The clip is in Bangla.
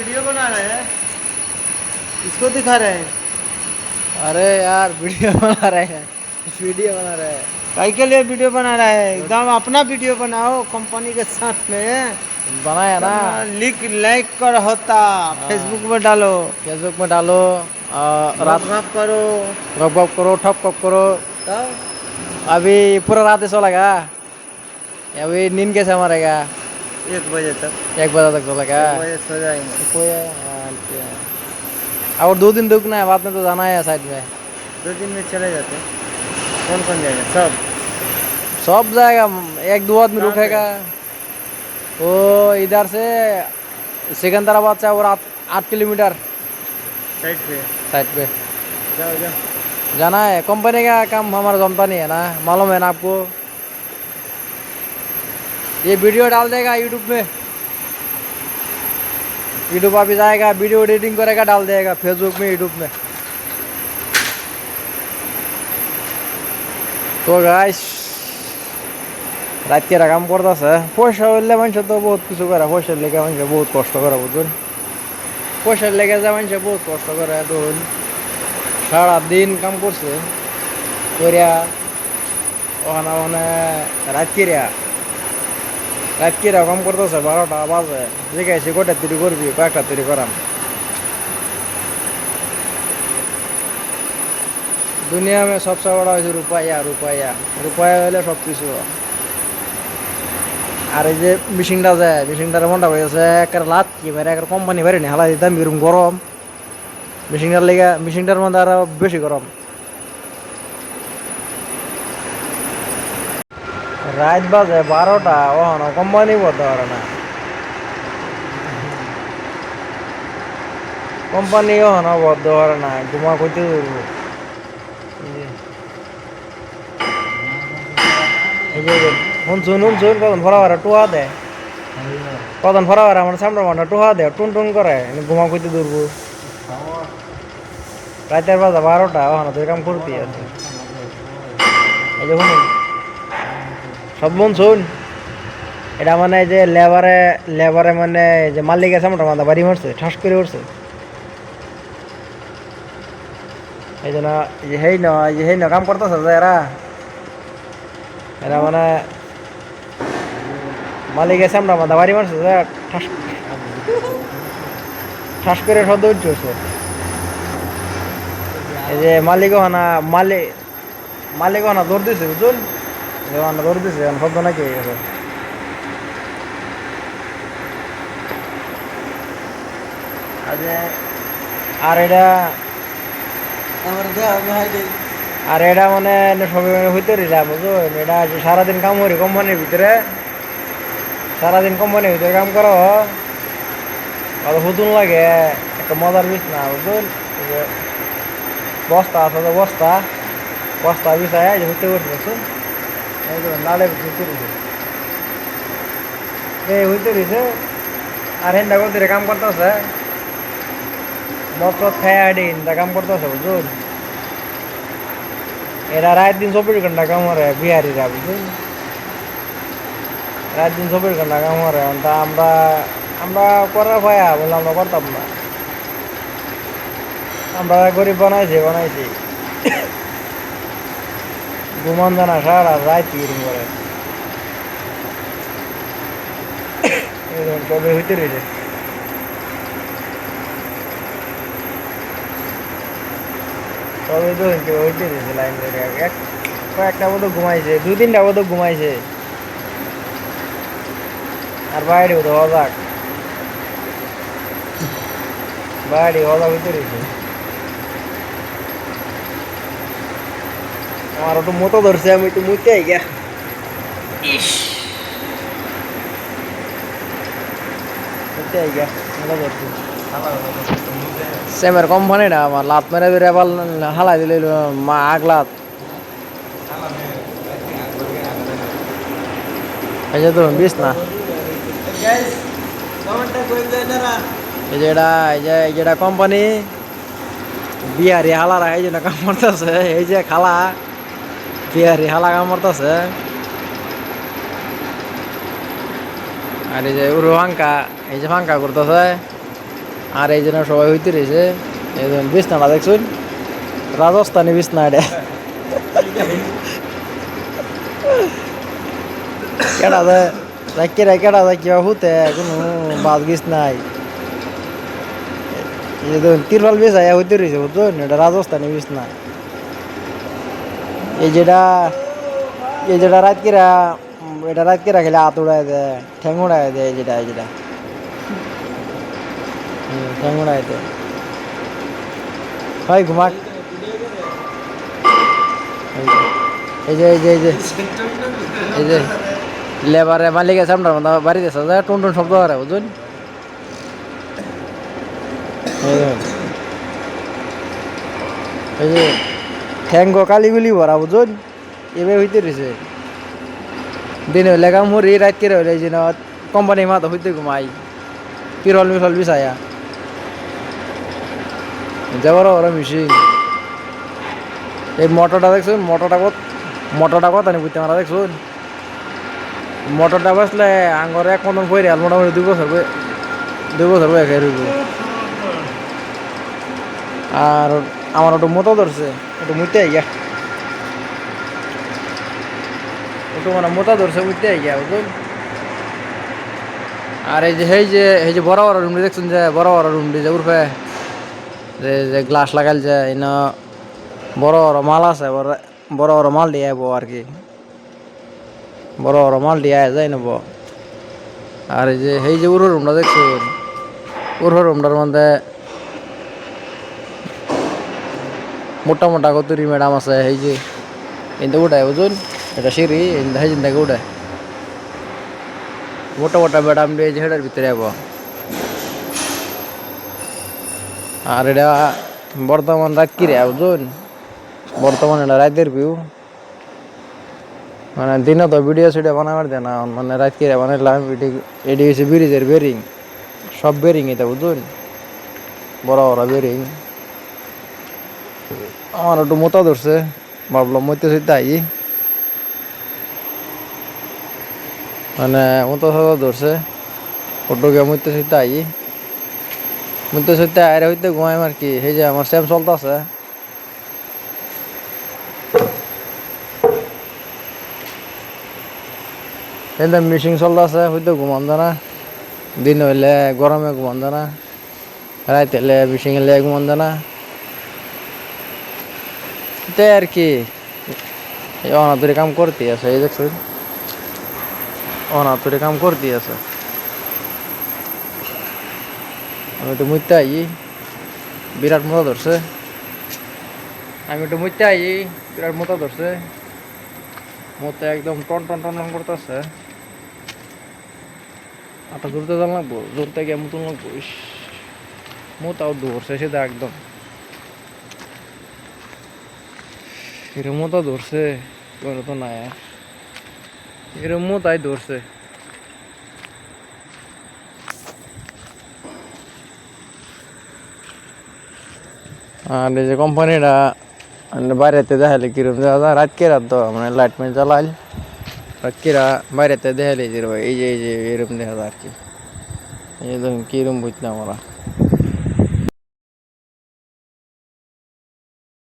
वीडियो बना रहे हैं, इसको दिखा रहे हैं। अरे यार वीडियो बना रहे हैं, वीडियो बना रहे हैं। काहे के लिए वीडियो बना रहा है? एकदम अपना वीडियो बनाओ कंपनी के साथ में। बनाया ना, लिख लाइक कर होता, फेसबुक में डालो, फेसबुक में डालो, रात रात करो, गप गप करो, ठप ठप करो। तब अभी पूरा रात सोलेगा, अभी नींद कैसे मरेगा? 1 बजे तक, 1 बजे तक सोलेगा। 1 बजे सो जाएंगे। कोई अच्छा। और 2 दिन रुकना है, बाद में तो जाना है साइड में। 2 दिन में चले जाते। कौन कौन जाएगा? सब सब जाएगा, 1-2 आदमी कहाँ पे? रुकेगा। तो इधर से सिकंदराबाद से और 8 किलोमीटर साइड पे साइड पे जाओ जाओ। जाना है। कंपनी का काम हमारा जमता नहीं है ना, मालूम है ना आपको। ये वीडियो डाल देगा यूट्यूब में, यूट्यूब अभी जाएगा, वीडियो एडिटिंग करेगा, डाल देगा फेसबुक में, यूट्यूब में। तो गाइस रात के काम करতেছে, পয়সা হইলে মানুষ তো বহুত কিছু করে, পয়সার লেগে মানুষ বহুত কষ্ট করে, বুঝুন। পয়সার লেগে যা মানুষ বহুত কষ্ট করে, ধরুন সারাদিন কাম করছে করিয়া ওখানে ওখানে রাত কিরা কাম করতেছে 12টা বাজে। জিজ্ঞাসা কটা তৈরি করবি, কয়েকটা তৈরি করাম। दुनिया में सबसे बड़ा है रुपया, रुपया रुपया হলে সব কিছু। আর এই যে মেশিনটা যায়, মেশিনটার মনটা হয়েছে একের লাত কি বাইরে, একের কোম্পানি বাইরে নি হালা দিতাম, এরকম গরম মেশিনটার লেগে, মেশিনটার মধ্যে আরো বেশি গরম। রাত বাজে 12টা, ওখানে কোম্পানি বলতে পারে না, কোম্পানি ওখানে বদ্ধ পারে না, ঘুমা করতে ধরবো। এই যে শুনছুন শুনছুন কখন ফরাবার টোহা দেয়, কখন ফরাবার আমার সামনে মানটা টোহা দেয়, টুন টুন করে, ঘুমা করতে ধরবো। রাতের বাজে 12টা, ওখানে তো কাম করতেই আছে। এই যে শুনুন সব মন শুন, এটা মানে যে লেবারে লেবারে মানে যে মালিকের সামনে মাথা বাড়ি মারছে, ঠাস করে উঠছে। এই জন্য এই না কাম করতেছে যে এরা এরা মানে মালিকের সামনে মাথা বাড়ি মারছে, যে ঠাস ঠাস করে শব্দ উঠছে। এই যে মালিকও হানা মালিকও হানা দৌড় দিছে, বুঝুন, দৌড় দিছে শব্দ নাকি হয়ে গেছে। আর এটা আর এটা মানে সবাই হইতে রইলাম, বুঝুন। এটা সারাদিন কাম করি কোম্পানির ভিতরে, সারাদিন কোম্পানির ভিতরে কাম করো, অত হুতুন লাগে, একটা মজার বিষ না, বুঝুন। বস্তা আছে, বস্তা বিছায় যে হইতে করছে, দেখুন নালে হইতে রয়েছে, এই হইতে রয়েছে। আর হেন্দা করতে কাম করতেছে, মদ খায় দিন কাম করতেছে, বুঝুন। এরা রাত দিন 24 ঘন্টা কাম করে, বিহারিরা, বুঝুন। রাত দিন 24 ঘন্টা কাম করে। তা আমরা করার ভয়া বললাম আমরা করতাম না, আমরা গরিব বানাইছি ঘুমান জানা সারা রাত এরকম করে, কবে হইতে রয়েছে। তবে তো হইতে রয়েছে লাইন ধরে, কয়েকটা বোধ ঘুমাইছে, 2-3টা বোধ ঘুমাইছে। আর বাইরে তো অজাক, বাইরে অজাক হইতে রয়েছে। আমার একটু মতো ধরছে, আমি একটু মুইতে আই গিয়া, সেমের কোম্পানি না আমার লাত মেরে বেড়ে আবার হালাই দিল মা আগলাত। এই যে তো বিষ না, এই যেটা কোম্পানি বিহারি হালারা এই জন্য কাম করতেছে, এই যে খালা বিহারি হালা কাম করতেছে। আর এই যে উরু ফাঙ্কা, এই যে ফাঙ্কা করতেছে, আর এই জন্য সবাই হইতে রয়েছে এই জন্য বিছনাটা দেখছুন রাজস্থানী বিছনা এটা কেডা যায় রাখিরা কেডা যায় কিবা হুতে কোনো বাস গিস নাই এই ধরুন তিরপাল বিছাই হইতে রয়েছে বুঝুন এটা রাজস্থানী বিছনা এই যেটা রাতকিরা এটা রাতকিরা খেলে হাত উড়াই দেয় ঠ্যাং উড়াই দেয় এই যেটা ঠ্যাং উড়াই দেয় হয় ঘুমাক এই যে লেবারে মালিকের সামনে বাড়িতে টুন টুন শব্দ করে বুঝুন এই যে ঠ্যাঙ্গ কালিগুলি ভরা বুঝুন এবার হইতে রয়েছে দিন হইলে কাম হরি রাত করে হইলে যে কোম্পানি মাথা হইতে ঘুমাই পিরল মিরল বিছায়া যাবার ওরা মিশিং এই মোটরটা দেখছুন মোটরটা কথা নি বুঝতে আমরা দেখছুন মোটরটা বসলে আঙ্গর এক মতন পরে আর মোটামুটি 2 বছর বয়ে খেয়ে রইব আর আমার একটু মতো ধরছে একটু মুইতে গিয়া একটু মানে মোটা ধরছে মুইতে গিয়া বুঝুন আর এই যে বড় বড় রুমটি দেখছুন যে বড় বড় রুমটি যে উর্ফে যে গ্লাস লাগাল যে এনে বড় বড় মাল আছে বড় বড় মাল দিয়ে আইব আর কি বড় বড় মাল দিয়ে যাই নেব আর এই যে উড়ো রুমটা দেখছুন উড়ো রুমটার মধ্যে মোটা মোটা কতুরি ম্যাডাম আছে এই যে এনতে উঠায় বুঝুন এটা সিঁড়ি এই থেকে উঠায় মোটা মোটা ম্যাডাম দিয়ে যে হেডার ভিতরে আইব আর এটা বর্তমান রাত কিরে বুঝুন বর্তমান এটা রাতের ভিউ মানে দিনে তো ভিডিও সিডিও বানাবার দেয় না মানে রাত কিরে বানাইলাম এটি হচ্ছে ব্রিজের বেরিং সব বেরিং এটা বুঝুন বড় বড় বেরিং আমার একটু মোটা ধরছে ভাবলাম মধ্যে সইতে আই মানে মোটা সাদা ধরছে ফটোকে মধ্যে সইতে আই মধ্যে সইতে আয় হইতে ঘুমাই আর কি এই যে আমার স্যাম চলতেছে এতে মেশিন চলতেছে হইতে ঘুমান না দিন হইলে গরমে ঘুমান না রাত হইলে মেশিন হইলে ঘুমান না তাই আর কি অনাতুরি কাম করতে আছে এই দেখছেন অনাতুরি কাম করতে আছে আমি তো মুইতে আই বিরাট মোটা ধরছে আমি একটু মুইতে আই বিরাট মোটা ধরছে মতো একদম টন টন টন করতেছে আটা জোরতে যান লাগবো জোরতে গিয়ে মতন লাগবো মোটাও ধরছে সেটা একদম এরম মতো ধরছে তো নাই আর এরম মোটাই ধরছে আর এই যে কোম্পানিটা বাইরেতে দেখালে কিরম দেখা যায় রাতকে রাত তো মানে লাইট মেট জ্বালাইল রাতকেরা বাইরেতে দেখালে যে এই যে এরম দেখা যায় আর কি এই কিরম বুঝলাম আমরা